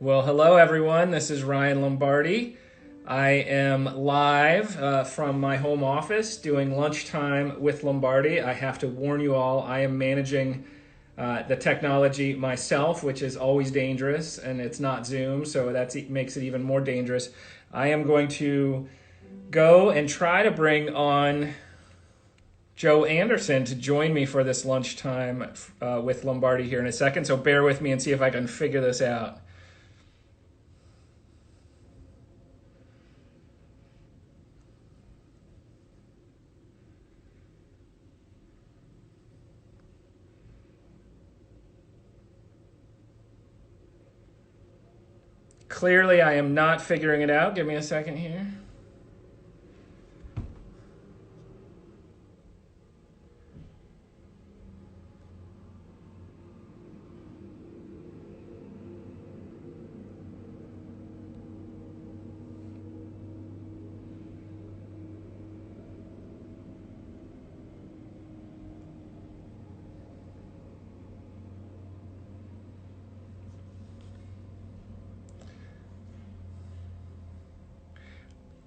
Well, hello everyone. This is Ryan Lombardi. I am live from my home office doing lunchtime with Lombardi. I have to warn you all, I am managing the technology myself, which is always dangerous, and it's not Zoom, so that makes it even more dangerous. I am going to go and try to bring on Joe Anderson to join me for this lunchtime with Lombardi here in a second, so bear with me and see if I can figure this out. Clearly, I am not figuring it out. Give me a second here.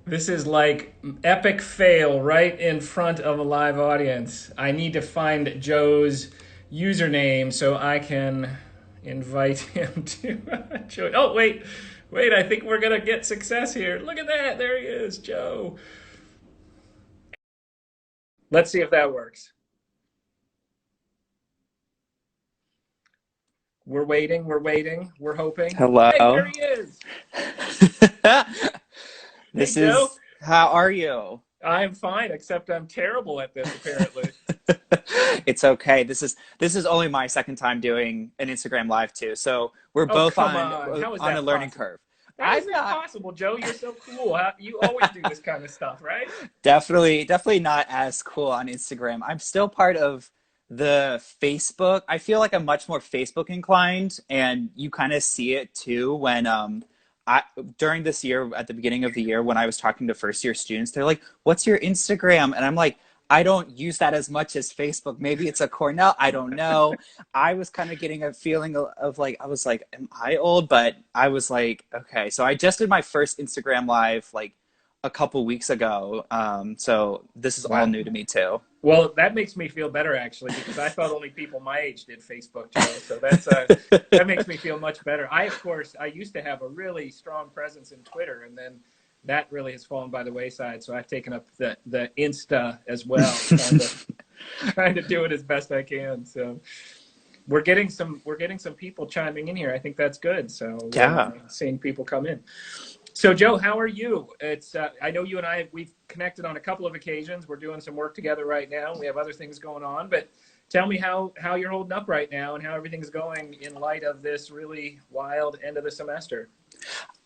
This is like epic fail right in front of a live audience. I need to find Joe's username so I can invite him to join. Oh, wait, I think we're going to get success here. Look at that. There he is, Joe. Let's see if that works. We're hoping. Hey, Hello. there he is. Hey, This Joe. is, how are you? I'm fine, except I'm terrible at this, apparently. It's okay. This is only my second time doing an Instagram live too. So we're Oh, both come on on. How is on a that learning possible? curve. How is I'm that not possible, Joe? You're so cool. You always do this kind of stuff, right? definitely not as cool on Instagram. I'm still part of the Facebook. I feel like I'm much more Facebook inclined, and you kind of see it too when I during this year at the beginning of the year when I was talking to first year students, they're like, "What's your Instagram?" And I'm like, "I don't use that as much as Facebook. Maybe it's a Cornell. I don't know." I was kind of getting a feeling of like I was like, "Am I old?" But I was like, "Okay." So I just did my first Instagram live like a couple weeks ago. So this is all Wow. new to me too. Well, that makes me feel better actually, because I thought only people my age did Facebook, Joe. So that makes me feel much better. Of course, I used to have a really strong presence in Twitter, and then that really has fallen by the wayside. So I've taken up the Insta as well, trying to do it as best I can. So we're getting some people chiming in here. I think that's good. So Yeah. seeing people come in. So Joe, how are you? It's I know you and we've connected on a couple of occasions. We're doing some work together right now. We have other things going on, but tell me how you're holding up right now and how everything's going in light of this really wild end of the semester.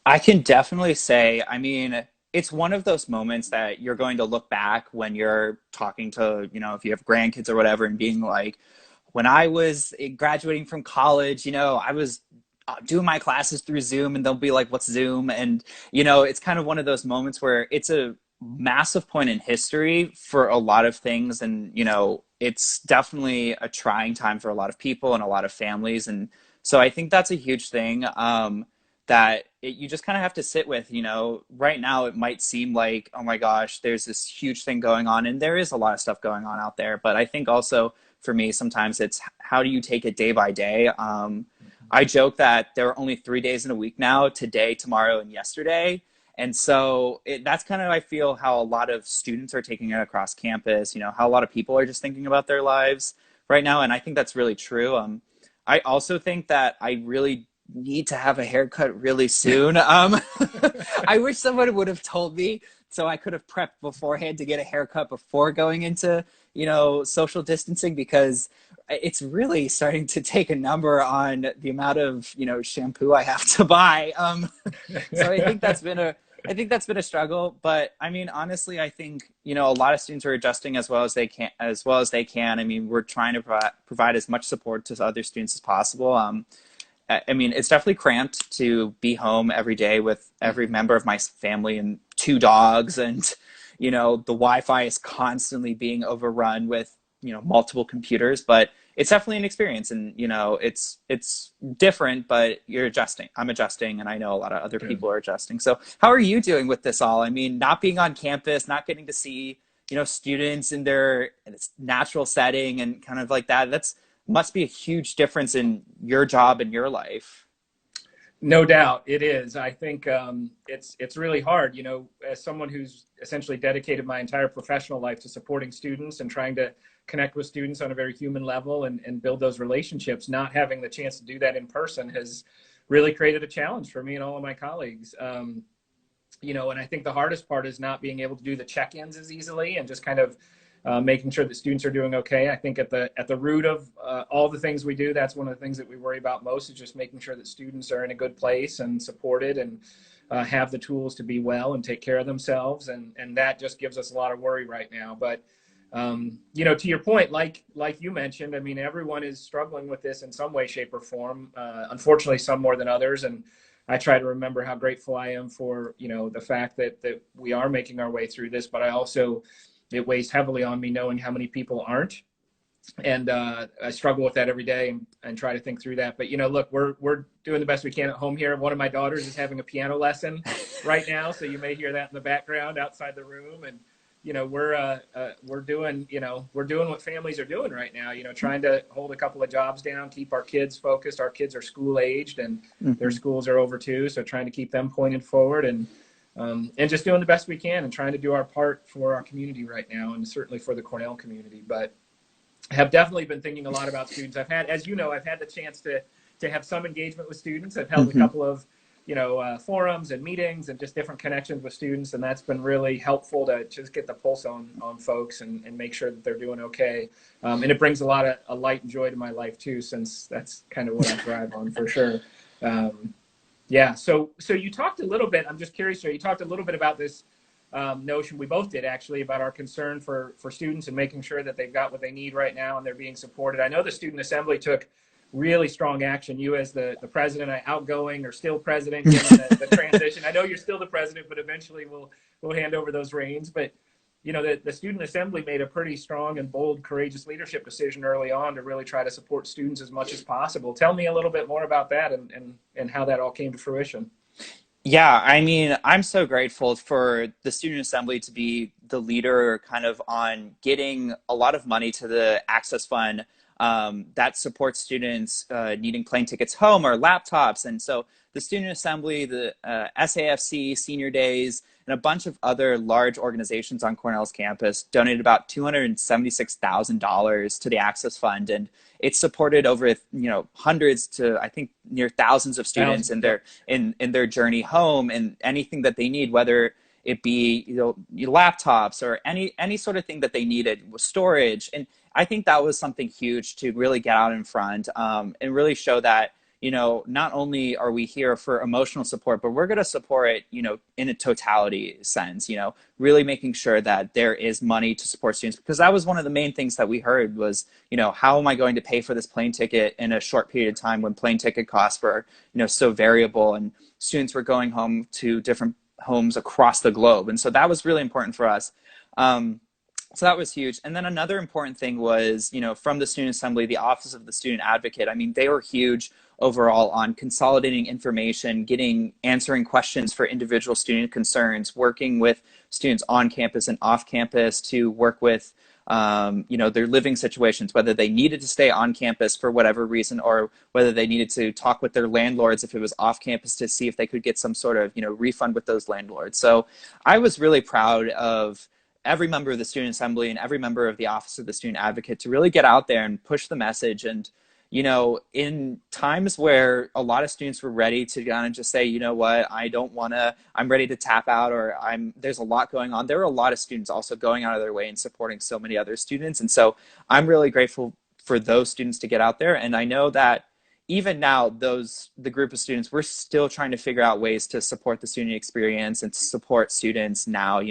I can definitely say, I mean, it's one of those moments that you're going to look back when you're talking to, if you have grandkids or whatever, and being like, when I was graduating from college, I was doing my classes through Zoom, and they'll be like, "What's Zoom?" And, it's kind of one of those moments where it's a massive point in history for a lot of things. And, it's definitely a trying time for a lot of people and a lot of families. And so I think that's a huge thing. You just kind of have to sit with, right now it might seem like, oh my gosh, there's this huge thing going on, and there is a lot of stuff going on out there. But I think also for me, sometimes it's how do you take it day by day? I joke that there are only 3 days in a week now: today, tomorrow, and yesterday. And so that's kind of, I feel, how a lot of students are taking it across campus, how a lot of people are just thinking about their lives right now. And I think that's really true. I also think that I really need to have a haircut really soon. I wish someone would have told me so I could have prepped beforehand to get a haircut before going into, social distancing, because it's really starting to take a number on the amount of, shampoo I have to buy. So I think that's been a struggle. But I mean, honestly, I think, a lot of students are adjusting as well as they can. I mean, we're trying to provide as much support to other students as possible. I mean, it's definitely cramped to be home every day with every member of my family and two dogs. And, the Wi-Fi is constantly being overrun with, multiple computers. But it's definitely an experience, and it's different, but you're adjusting. I'm adjusting, and I know a lot of other Good. people are adjusting. So how are you doing with this all? I mean, not being on campus, not getting to see students in their natural setting and kind of like that. That's must be a huge difference in your job and your life. No doubt, it is. I think it's really hard. As someone who's essentially dedicated my entire professional life to supporting students and trying to connect with students on a very human level and build those relationships, not having the chance to do that in person has really created a challenge for me and all of my colleagues. And I think the hardest part is not being able to do the check-ins as easily and just kind of making sure that students are doing okay. I think at the root of all the things we do, that's one of the things that we worry about most is just making sure that students are in a good place and supported and have the tools to be well and take care of themselves. And that just gives us a lot of worry right now. But to your point, like you mentioned, I mean, everyone is struggling with this in some way, shape, or form. Unfortunately, some more than others. And I try to remember how grateful I am for, the fact that we are making our way through this, but it weighs heavily on me knowing how many people aren't. And I struggle with that every day and try to think through that. But, look, we're doing the best we can at home here. One of my daughters is having a piano lesson right now. So you may hear that in the background outside the room. And, we're doing what families are doing right now, trying to hold a couple of jobs down, keep our kids focused. Our kids are school aged and their schools are over too. So trying to keep them pointed forward and just doing the best we can and trying to do our part for our community right now and certainly for the Cornell community. But I have definitely been thinking a lot about students. I've had the chance to have some engagement with students. I've held a Mm-hmm. couple of forums and meetings and just different connections with students, and that's been really helpful to just get the pulse on folks and make sure that they're doing okay. And it brings a lot of light and joy to my life too, since that's kind of what I thrive on for sure. Yeah. So you talked a little bit. I'm just curious. You talked a little bit about this notion. We both did actually about our concern for students and making sure that they've got what they need right now and they're being supported. I know the Student Assembly took really strong action. You as the president, outgoing or still president, given the transition. I know you're still the president, but eventually we'll hand over those reins. But the Student Assembly made a pretty strong and bold, courageous leadership decision early on to really try to support students as much as possible. Tell me a little bit more about that and how that all came to fruition. Yeah, I mean, I'm so grateful for the Student Assembly to be the leader kind of on getting a lot of money to the Access Fund that supports students needing plane tickets home or laptops. And so the Student Assembly, the SAFC, Senior Days, and a bunch of other large organizations on Cornell's campus donated about $276,000 to the Access Fund. And it's supported over hundreds to I think near thousands of students in their journey home and anything that they need, whether it be laptops or any sort of thing that they needed with storage. And I think that was something huge to really get out in front and really show that not only are we here for emotional support, but we're going to support it in a totality sense, really making sure that there is money to support students, because that was one of the main things that we heard was how am I going to pay for this plane ticket in a short period of time when plane ticket costs were so variable and students were going home to different homes across the globe. And so that was really important for us. So that was huge. And then another important thing was, from the Student Assembly, the Office of the Student Advocate. I mean, they were huge overall on consolidating information, answering questions for individual student concerns, working with students on campus and off campus to work with, their living situations, whether they needed to stay on campus for whatever reason, or whether they needed to talk with their landlords if it was off campus to see if they could get some sort of, refund with those landlords. So I was really proud of every member of the Student Assembly and every member of the Office of the Student Advocate to really get out there and push the message. And, in times where a lot of students were ready to kind of just say, what, I'm ready to tap out, or there's a lot going on. There were a lot of students also going out of their way and supporting so many other students. And so I'm really grateful for those students to get out there. And I know that even now, the group of students, we're still trying to figure out ways to support the student experience and to support students now.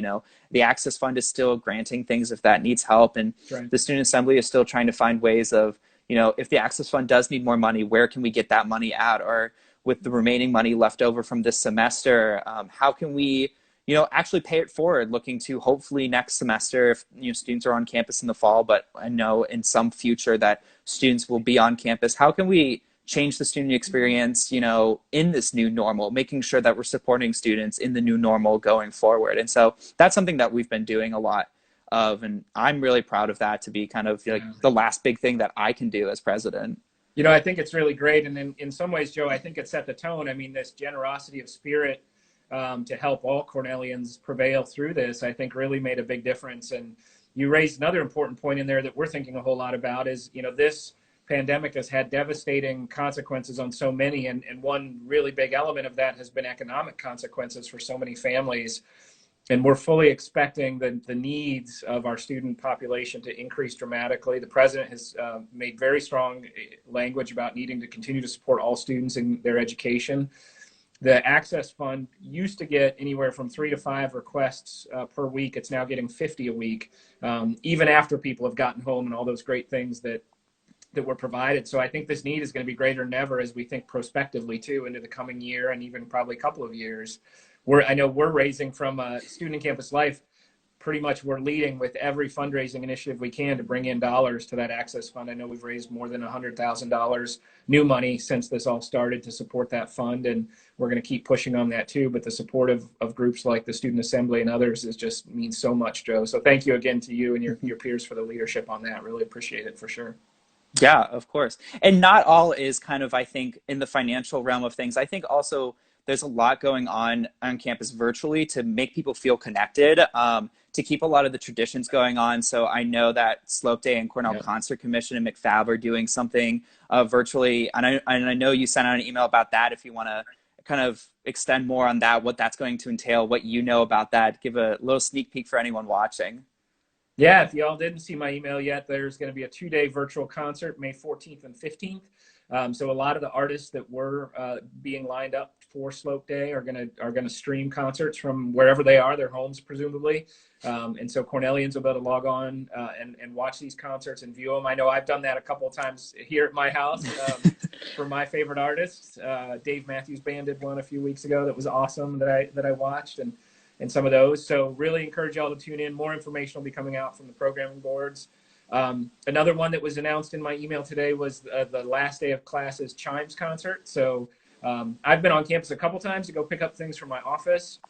The Access Fund is still granting things if that needs help. And Right. The Student Assembly is still trying to find ways of, if the Access Fund does need more money, where can we get that money at? Or with the remaining money left over from this semester, how can we, actually pay it forward, looking to hopefully next semester, if students are on campus in the fall, but I know in some future that students will be on campus. How can we change the student experience, in this new normal, making sure that we're supporting students in the new normal going forward? And so that's something that we've been doing a lot of, and I'm really proud of that, to be kind of like the last big thing that I can do as president. I think it's really great. And in some ways, Joe, I think it set the tone. I mean, this generosity of spirit to help all Cornellians prevail through this, I think really made a big difference. And you raised another important point in there that we're thinking a whole lot about is, this pandemic has had devastating consequences on so many. And one really big element of that has been economic consequences for so many families. And we're fully expecting the needs of our student population to increase dramatically. The president has made very strong language about needing to continue to support all students in their education. The Access Fund used to get anywhere from 3 to 5 requests per week. It's now getting 50 a week, even after people have gotten home and all those great things that were provided. So I think this need is going to be greater than ever as we think prospectively too into the coming year and even probably a couple of years. I know we're raising from Student Campus Life. Pretty much we're leading with every fundraising initiative we can to bring in dollars to that Access Fund. I know we've raised more than $100,000 new money since this all started to support that fund, and we're going to keep pushing on that too. But the support of groups like the Student Assembly and others just means so much, Joe. So thank you again to you and your peers for the leadership on that. Really appreciate it for sure. Yeah, of course. And not all is kind of, I think, in the financial realm of things. I think also there's a lot going on campus virtually to make people feel connected, to keep a lot of the traditions going on. So I know that Slope Day and Cornell Concert Commission and McFab are doing something virtually. And I know you sent out an email about that. If you want to kind of extend more on that, what that's going to entail, what you know about that, give a little sneak peek for anyone watching. Yeah, if y'all didn't see my email yet, there's going to be a 2-day virtual concert, May 14th and 15th. So a lot of the artists that were being lined up for Slope Day are gonna stream concerts from wherever they are, their homes presumably. And so Cornellians will be able to log on and watch these concerts and view them. I know I've done that a couple of times here at my house for my favorite artists. Dave Matthews Band did one a few weeks ago that was awesome that I watched, and some of those. So really encourage y'all to tune in. More information will be coming out from the programming boards. Another one that was announced in my email today was the last day of classes Chimes concert. So I've been on campus a couple times to go pick up things from my office,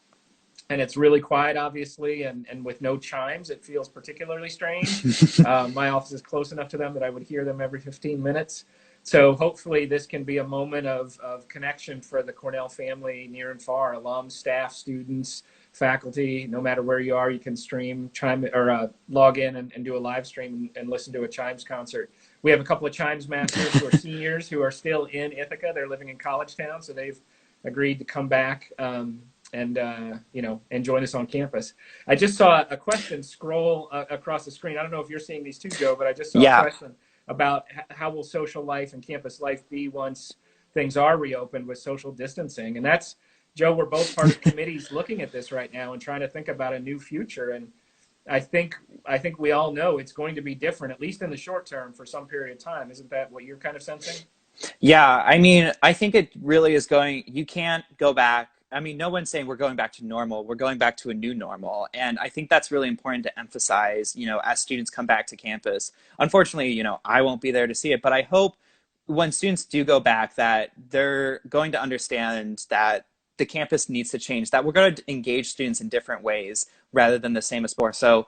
and it's really quiet, obviously, and with no chimes, it feels particularly strange. My office is close enough to them that I would hear them every 15 minutes. So hopefully this can be a moment of connection for the Cornell family near and far, alums, staff, students, faculty. No matter where you are, you can stream, chime, or log in and do a live stream and listen to a Chimes concert. We have a couple of Chimes masters who are seniors who are still in Ithaca. They're living in College Town, so they've agreed to come back and join us on campus. I just saw a question scroll across the screen. I don't know if you're seeing these too, Joe, but I just saw a question about how will social life and campus life be once things are reopened with social distancing. And that's, Joe, we're both part of committees looking at this right now and trying to think about a new future. And I think we all know it's going to be different, at least in the short term, for some period of time. Isn't that what you're kind of sensing? Yeah, I mean, I think it really is you can't go back. I mean, no one's saying we're going back to normal. We're going back to a new normal. And I think that's really important to emphasize, as students come back to campus. Unfortunately, I won't be there to see it, but I hope when students do go back that they're going to understand that the campus needs to change, that we're going to engage students in different ways rather than the same as before. So,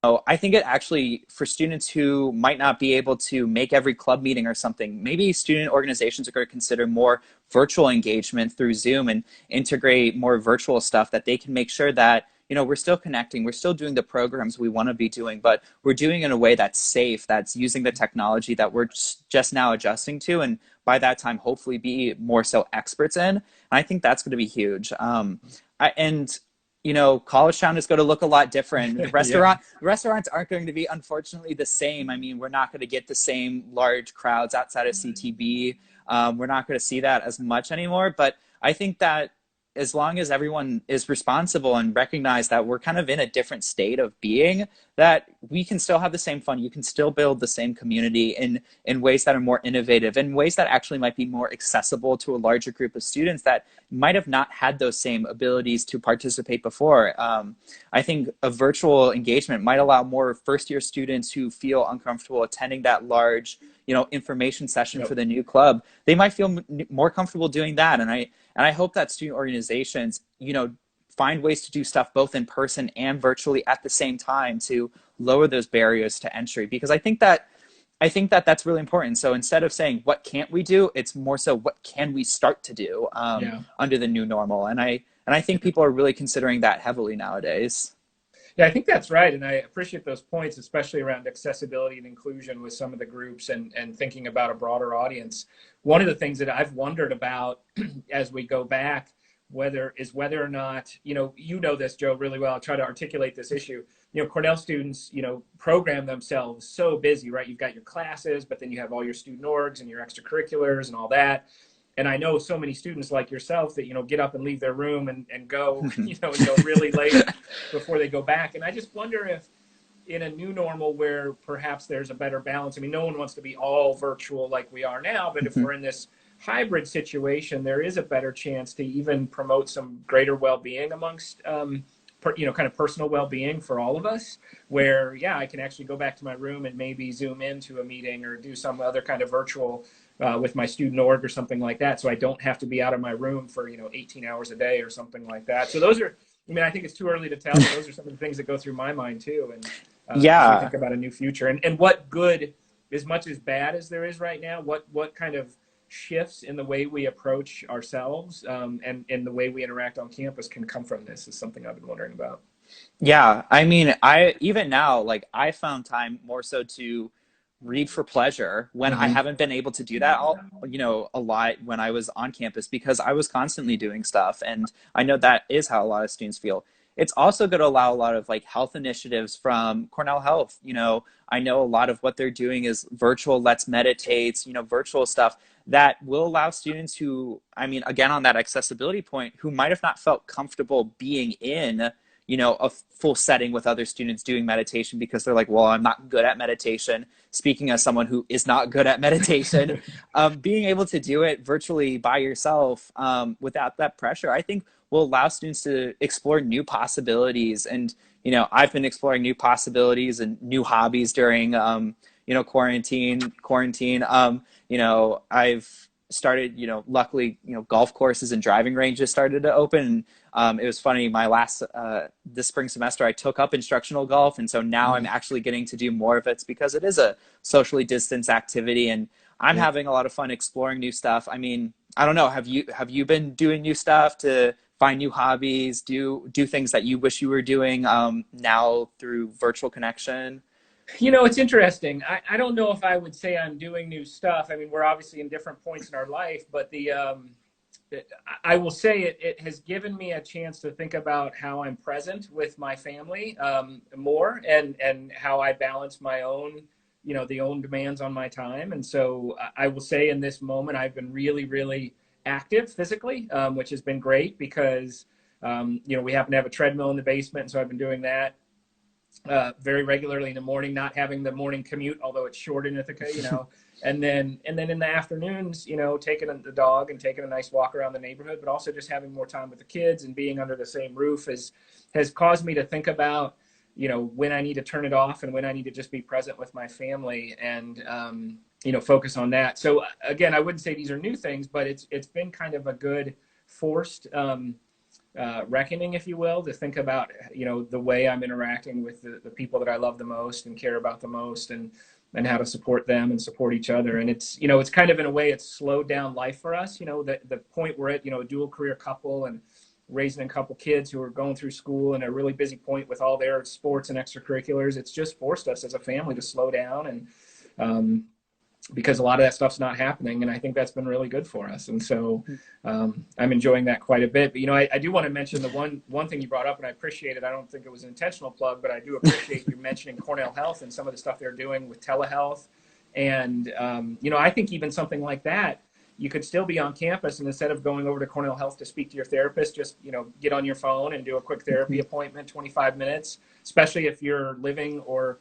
I think it actually, for students who might not be able to make every club meeting or something, maybe student organizations are going to consider more virtual engagement through Zoom and integrate more virtual stuff that they can make sure that, we're still connecting, we're still doing the programs we want to be doing, but we're doing it in a way that's safe, that's using the technology that we're just now adjusting to, and by that time, hopefully be more so experts in. And I think that's going to be huge. College Town is going to look a lot different. The restaurants aren't going to be, unfortunately, the same. I mean, we're not going to get the same large crowds outside of CTB. We're not going to see that as much anymore. But I think that as long as everyone is responsible and recognize that we're kind of in a different state of being, that we can still have the same fun. You can still build the same community in ways that are more innovative, in ways that actually might be more accessible to a larger group of students that might have not had those same abilities to participate before. I think a virtual engagement might allow more first-year students who feel uncomfortable attending that large, information session for the new club. They might feel more comfortable doing that, and I hope that student organizations, find ways to do stuff both in person and virtually at the same time to lower those barriers to entry, because I think that that's really important. So instead of saying what can't we do, it's more so what can we start to do Yeah. under the new normal. And I think people are really considering that heavily nowadays. Yeah, I think that's right. And I appreciate those points, especially around accessibility and inclusion with some of the groups and thinking about a broader audience. One of the things that I've wondered about as we go back, whether or not, this, Joe, really well. I'll try to articulate this issue. Cornell students, program themselves so busy, right? You've got your classes, but then you have all your student orgs and your extracurriculars and all that. And I know so many students like yourself that, get up and leave their room and go, and go really late before they go back. And I just wonder if in a new normal where perhaps there's a better balance. I mean, no one wants to be all virtual like we are now, but if we're in this hybrid situation, there is a better chance to even promote some greater well-being amongst, kind of personal well-being for all of us, where, I can actually go back to my room and maybe Zoom into a meeting or do some other kind of virtual with my student org or something like that. So I don't have to be out of my room for, 18 hours a day or something like that. So those are, I think it's too early to tell, but those are some of the things that go through my mind too. And as we think about a new future and what good, as much as bad as there is right now, what kind of shifts in the way we approach ourselves and the way we interact on campus can come from this is something I've been wondering about. Yeah, I mean, I even now, like, I found time more so to read for pleasure when I Mm-hmm. haven't been able to do that a lot when I was on campus because I was constantly doing stuff. And I know that is how a lot of students feel. It's also going to allow a lot of like health initiatives from Cornell Health. I know a lot of what they're doing is virtual Let's Meditates, virtual stuff that will allow students who, I mean, again, on that accessibility point, who might have not felt comfortable being in a full setting with other students doing meditation because they're like, well, I'm not good at meditation. Speaking as someone who is not good at meditation, being able to do it virtually by yourself without that pressure, I think will allow students to explore new possibilities. And, I've been exploring new possibilities and new hobbies during, quarantine. I've started, luckily, golf courses and driving ranges started to open. It was funny, my last, this spring semester, I took up instructional golf. And so now I'm actually getting to do more of it because it is a socially distanced activity. And I'm having a lot of fun exploring new stuff. I mean, I don't know, have you been doing new stuff to find new hobbies, do things that you wish you were doing now through virtual connection? It's interesting. I don't know if I would say I'm doing new stuff. I mean, we're obviously in different points in our life, but I will say it has given me a chance to think about how I'm present with my family more and how I balance my own, the own demands on my time. And so I will say in this moment, I've been really, really active physically, which has been great because, we happen to have a treadmill in the basement. And so I've been doing that very regularly in the morning, not having the morning commute, although it's short in Ithaca, and then in the afternoons, taking the dog and taking a nice walk around the neighborhood, but also just having more time with the kids and being under the same roof has caused me to think about, when I need to turn it off and when I need to just be present with my family and, focus on that. So again, I wouldn't say these are new things, but it's been kind of a good forced reckoning, if you will, to think about, the way I'm interacting with the people that I love the most and care about the most and how to support them and support each other. And it's, it's kind of in a way it's slowed down life for us, the point we're at, a dual career couple and raising a couple kids who are going through school and a really busy point with all their sports and extracurriculars. It's just forced us as a family to slow down and, because a lot of that stuff's not happening. And I think that's been really good for us. And so I'm enjoying that quite a bit. But, I do want to mention the one thing you brought up, and I appreciate it. I don't think it was an intentional plug, but I do appreciate you mentioning Cornell Health and some of the stuff they're doing with telehealth. And, I think even something like that, you could still be on campus, and instead of going over to Cornell Health to speak to your therapist, just, get on your phone and do a quick therapy appointment, 25 minutes, especially if you're living or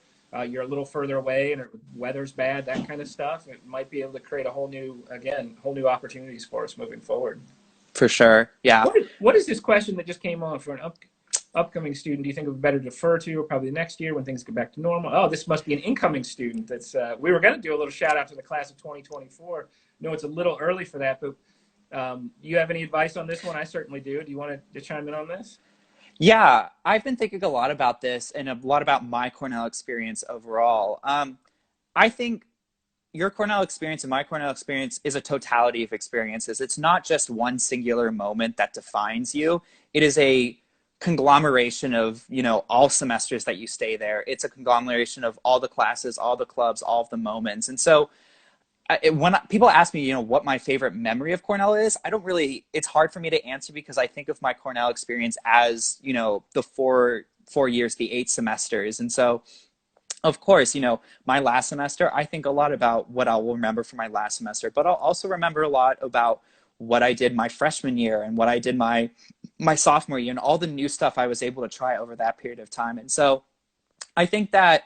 you're a little further away and weather's bad, that kind of stuff, it might be able to create a whole new, again, whole new opportunities for us moving forward. For sure. Yeah. What is this question that just came on for an upcoming student? Do you think it would be better to defer to, or probably next year when things get back to normal? Oh, this must be an incoming student. That's we were going to do a little shout out to the class of 2024. No, it's a little early for that, but you have any advice on this one? I certainly do. Do you want to chime in on this? Yeah, I've been thinking a lot about this and a lot about my Cornell experience overall. I think your Cornell experience and my Cornell experience is a totality of experiences. It's not just one singular moment that defines you. It is a conglomeration of, all semesters that you stay there. It's a conglomeration of all the classes, all the clubs, all of the moments. And so when people ask me, what my favorite memory of Cornell is, I don't really, it's hard for me to answer because I think of my Cornell experience as, the four years, the 8 semesters. And so, of course, my last semester, I think a lot about what I'll remember from my last semester, but I'll also remember a lot about what I did my freshman year and what I did my sophomore year and all the new stuff I was able to try over that period of time. And so I think that,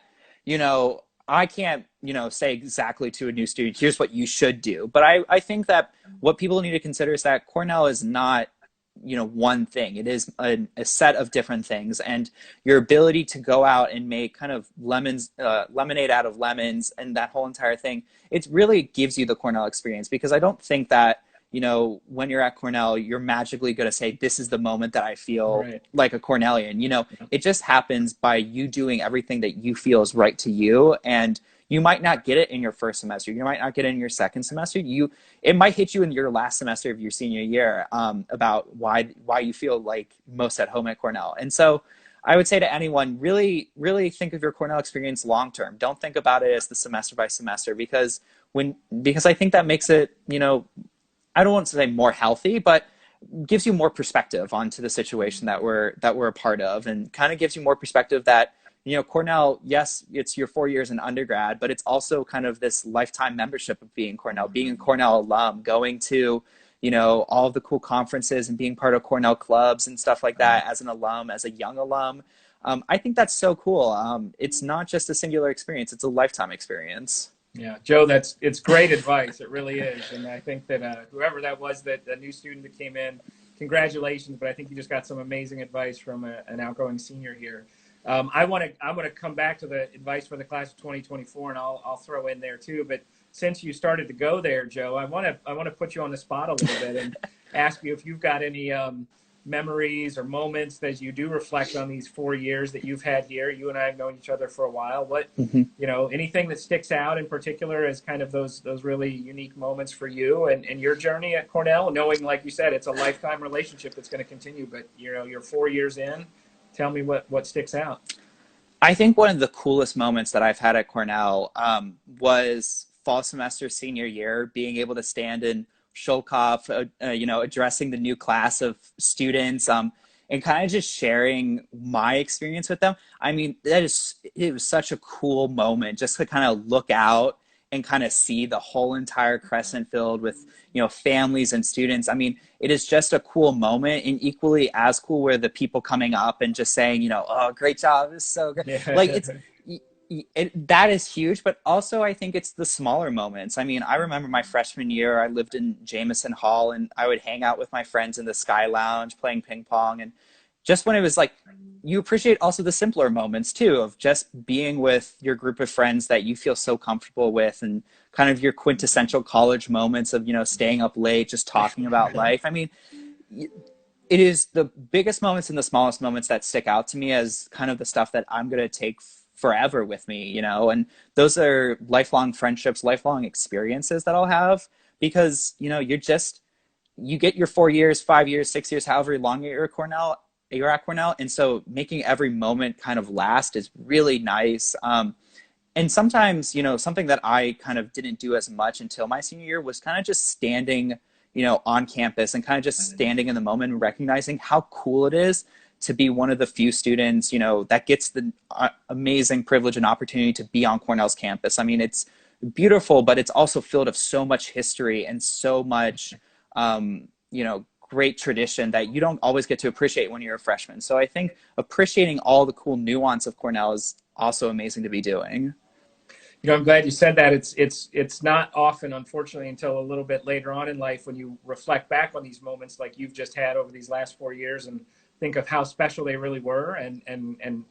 I can't, say exactly to a new student, here's what you should do. But I think that what people need to consider is that Cornell is not, one thing. It is a set of different things. And your ability to go out and make kind of lemonade out of lemons and that whole entire thing, it really gives you the Cornell experience. Because I don't think that, when you're at Cornell, you're magically going to say, this is the moment that I feel Right. like a Cornellian. It just happens by you doing everything that you feel is right to you. And you might not get it in your first semester. You might not get it in your second semester. It might hit you in your last semester of your senior year about why you feel like most at home at Cornell. And so I would say to anyone, really, really think of your Cornell experience long term. Don't think about it as the semester by semester because I think that makes it, I don't want to say more healthy, but gives you more perspective onto the situation that we're a part of, and kind of gives you more perspective that, Cornell, yes, it's your 4 years in undergrad, but it's also kind of this lifetime membership of being Cornell, being a Cornell alum, going to, all of the cool conferences and being part of Cornell clubs and stuff like that as an alum, as a young alum. I think that's so cool. It's not just a singular experience, it's a lifetime experience. Yeah, Joe, it's great advice. It really is. And I think that whoever that was, that a new student that came in, congratulations. But I think you just got some amazing advice from an outgoing senior here. I'm going to come back to the advice for the class of 2024, and I'll throw in there too. But since you started to go there, Joe, I want to put you on the spot a little bit and ask you if you've got any memories or moments that you do reflect on these 4 years that you've had here. You and I have known each other for a while. What, anything that sticks out in particular as kind of those really unique moments for you and your journey at Cornell, knowing, like you said, it's a lifetime relationship that's going to continue, but you're 4 years in. Tell me what sticks out. I think one of the coolest moments that I've had at Cornell was fall semester senior year, being able to stand in Sholkoff, addressing the new class of students, and kind of just sharing my experience with them. I mean, it was such a cool moment just to kind of look out and kind of see the whole entire crescent filled with, families and students. I mean, it is just a cool moment, and equally as cool were the people coming up and just saying, oh, great job. This is so good. Yeah. Like that is huge, but also I think it's the smaller moments. I mean, I remember my freshman year, I lived in Jameson Hall and I would hang out with my friends in the Sky Lounge playing ping pong. And just when it was like, you appreciate also the simpler moments too, of just being with your group of friends that you feel so comfortable with, and kind of your quintessential college moments of, staying up late, just talking about life. I mean, it is the biggest moments and the smallest moments that stick out to me as kind of the stuff that I'm going to take forever with me, and those are lifelong friendships, lifelong experiences that I'll have, because, you get your 4 years, 5 years, 6 years, however long you're at Cornell. And so making every moment kind of last is really nice. And sometimes, something that I kind of didn't do as much until my senior year was kind of just standing, on campus and kind of just standing in the moment and recognizing how cool it is to be one of the few students, that gets the amazing privilege and opportunity to be on Cornell's campus. I mean, it's beautiful, but it's also filled with so much history and so much, great tradition that you don't always get to appreciate when you're a freshman. So I think appreciating all the cool nuance of Cornell also amazing to be doing. I'm glad you said that. It's not often, unfortunately, until a little bit later on in life when you reflect back on these moments like you've just had over these last 4 years and think of how special they really were, and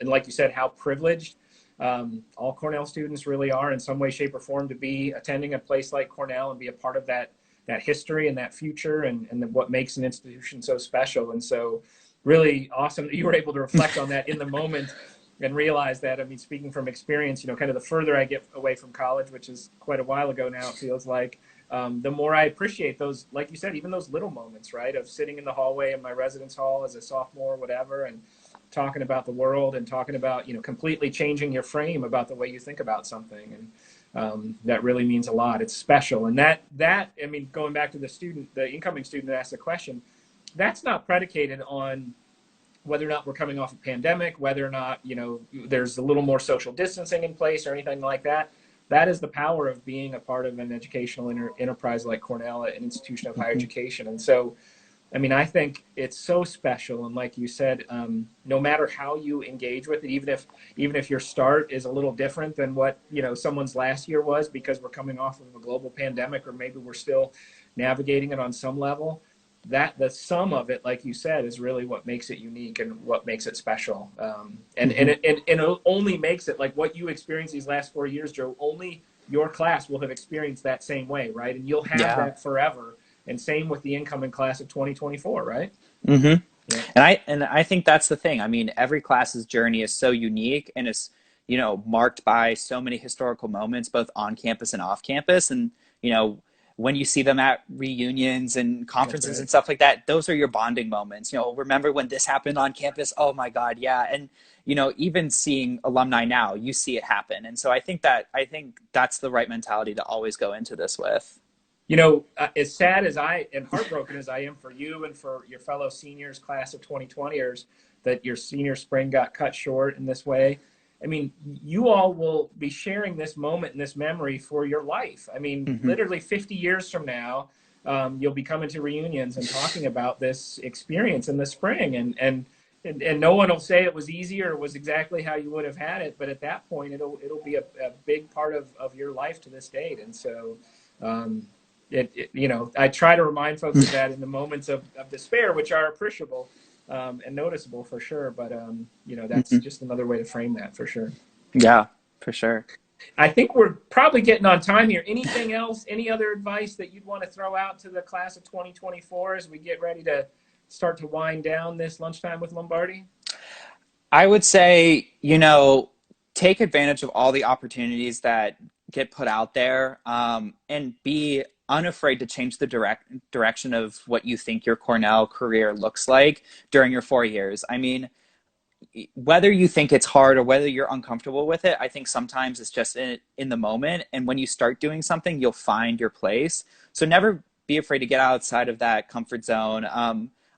like you said, how privileged all Cornell students really are in some way, shape, or form to be attending a place like Cornell and be a part of that history and that future and what makes an institution so special. And so, really awesome that you were able to reflect on that in the moment and realize that. I mean, speaking from experience, kind of the further I get away from college, which is quite a while ago now, it feels like, the more I appreciate those, like you said, even those little moments, right, of sitting in the hallway of my residence hall as a sophomore, whatever, and talking about the world and talking about, completely changing your frame about the way you think about something. And that really means a lot. It's special. And I mean, going back to the incoming student that asked the question, that's not predicated on whether or not we're coming off a pandemic, whether or not, there's a little more social distancing in place or anything like that. That is the power of being a part of an educational enterprise like Cornell, an institution of higher education. And so, I mean, I think it's so special. And like you said, no matter how you engage with it, even if your start is a little different than what, someone's last year was, because we're coming off of a global pandemic, or maybe we're still navigating it on some level, that the sum of it, like you said, is really what makes it unique and what makes it special. And it only makes it, like what you experienced these last 4 years, Joe, only your class will have experienced that same way, right? And you'll have Yeah. that forever. And same with the incoming class of 2024, right? Mm-hmm. Yeah. And I think that's the thing. I mean, every class's journey is so unique and is, marked by so many historical moments, both on campus and off campus. And, when you see them at reunions and That's conferences right. and stuff like that, those are your bonding moments. Remember when this happened on campus? Oh my God, yeah. And, even seeing alumni now, you see it happen. And so I think that's the right mentality to always go into this with. As sad as I and heartbroken as I am for you and for your fellow seniors, class of 2020ers, that your senior spring got cut short in this way. I mean, you all will be sharing this moment and this memory for your life. I mean, Hmm. literally 50 years from now, you'll be coming to reunions and talking about this experience in the spring. And no one will say it was easy or it was exactly how you would have had it. But at that point, it'll be a big part of your life to this date. And so, um, I try to remind folks of that in the moments of despair, which are appreciable and noticeable for sure. But, that's Hmm. just another way to frame that for sure. Yeah, for sure. I think we're probably getting on time here. Anything else, any other advice that you'd want to throw out to the class of 2024 as we get ready to start to wind down this lunchtime with Lombardi? I would say, take advantage of all the opportunities that get put out there, and be unafraid to change the direction of what you think your Cornell career looks like during your 4 years. I mean, whether you think it's hard or whether you're uncomfortable with it, I think sometimes it's just in the moment. And when you start doing something, you'll find your place. So never be afraid to get outside of that comfort zone.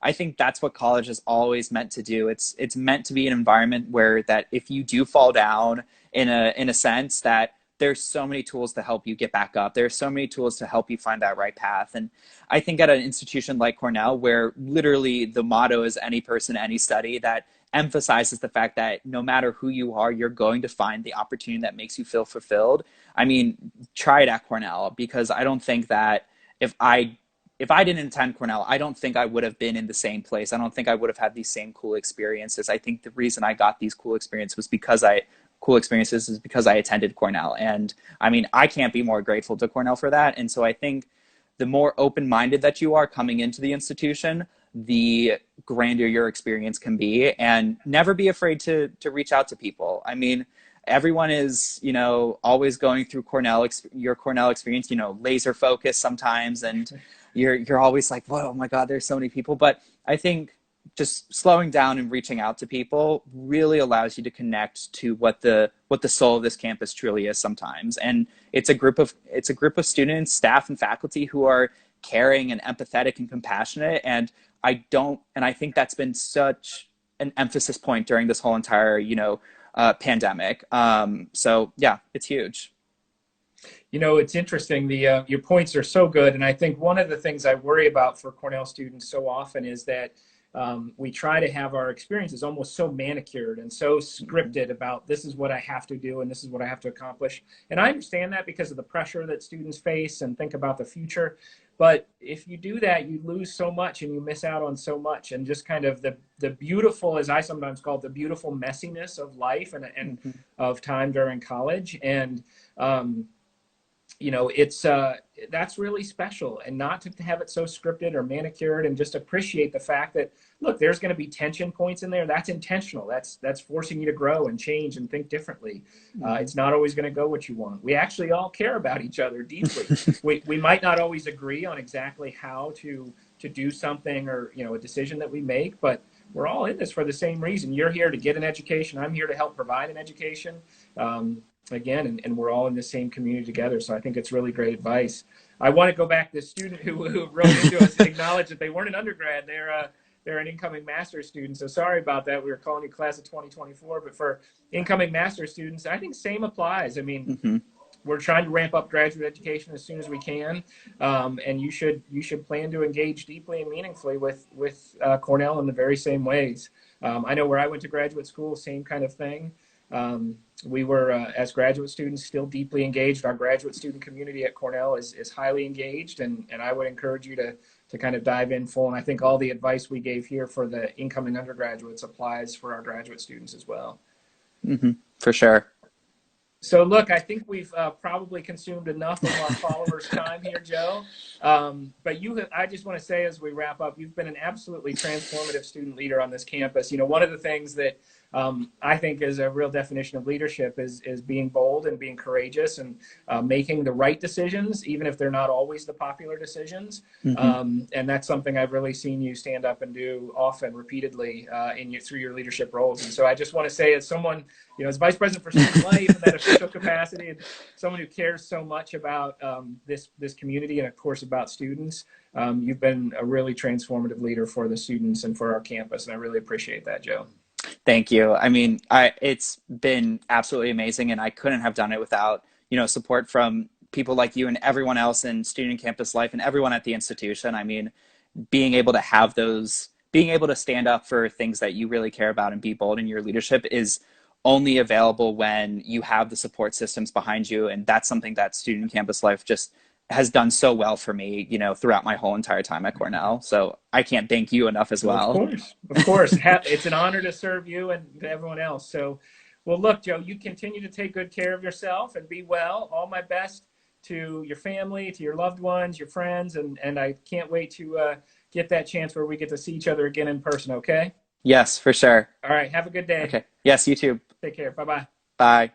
I think that's what college is always meant to do. It's meant to be an environment where that if you do fall down in a sense that there's so many tools to help you get back up. There's so many tools to help you find that right path. And I think at an institution like Cornell, where literally the motto is any person, any study, that emphasizes the fact that no matter who you are, you're going to find the opportunity that makes you feel fulfilled. I mean, try it at Cornell, because I don't think that if I if I didn't attend Cornell, I don't think I would have been in the same place. I don't think I would have had these same cool experiences. I think the reason I got these cool experiences is because I attended Cornell. And I mean, I can't be more grateful to Cornell for that. And so I think the more open-minded that you are coming into the institution, the grander your experience can be, and never be afraid to reach out to people. I mean, everyone is, always going through your Cornell experience, laser focus sometimes. And you're always like, whoa, oh my God, there's so many people. But I think just slowing down and reaching out to people really allows you to connect to what the soul of this campus truly is sometimes. And it's a group of students, staff, and faculty who are caring and empathetic and compassionate. And I think that's been such an emphasis point during this whole entire, pandemic. So yeah, it's huge. It's interesting. The your points are so good, and I think one of the things I worry about for Cornell students so often is that we try to have our experiences almost so manicured and so scripted about this is what I have to do and this is what I have to accomplish. And I understand that because of the pressure that students face and think about the future. But if you do that, you lose so much and you miss out on so much. And just kind of the beautiful, as I sometimes call it, the beautiful messiness of life and Mm-hmm. of time during college. And it's that's really special, and not to have it so scripted or manicured, and just appreciate the fact that, look, there's going to be tension points in there. That's intentional. That's forcing you to grow and change and think differently. Mm-hmm. It's not always going to go what you want. We actually all care about each other deeply. We might not always agree on exactly how to do something, or a decision that we make, but we're all in this for the same reason. You're here to get an education. I'm here to help provide an education. Again, and we're all in the same community together. So I think it's really great advice. I want to go back to the student who wrote into us and acknowledge that they weren't an undergrad. They're an incoming master's student. So sorry about that. We were calling you class of 2024, but for incoming master's students, I think same applies. I mean, Mm-hmm. we're trying to ramp up graduate education as soon as we can, and you should plan to engage deeply and meaningfully with Cornell in the very same ways. I know where I went to graduate school, same kind of thing. We were, as graduate students, still deeply engaged. Our graduate student community at Cornell is highly engaged, and I would encourage you to kind of dive in full. And I think all the advice we gave here for the incoming undergraduates applies for our graduate students as well. Mm-hmm. For sure. So look, I think we've probably consumed enough of our followers' time here, Joe. But I just want to say as we wrap up, you've been an absolutely transformative student leader on this campus. One of the things that I think is a real definition of leadership is being bold and being courageous, and making the right decisions, even if they're not always the popular decisions. Mm-hmm. And that's something I've really seen you stand up and do often, repeatedly, through your leadership roles. And so I just want to say, as someone, as vice president for student life in that official capacity, and someone who cares so much about this community, and of course about students, you've been a really transformative leader for the students and for our campus. And I really appreciate that, Joe. Thank you. I mean, it's been absolutely amazing, and I couldn't have done it without, support from people like you and everyone else in student campus life and everyone at the institution. I mean, being able to stand up for things that you really care about and be bold in your leadership is only available when you have the support systems behind you. And that's something that student campus life just has done so well for me, throughout my whole entire time at Cornell. So I can't thank you enough as well. Of course. It's an honor to serve you and to everyone else. So, well, look, Joe, you continue to take good care of yourself and be well. All my best to your family, to your loved ones, your friends, and I can't wait to get that chance where we get to see each other again in person, okay? Yes, for sure. All right, have a good day. Okay. Yes, you too. Take care. Bye-bye. Bye.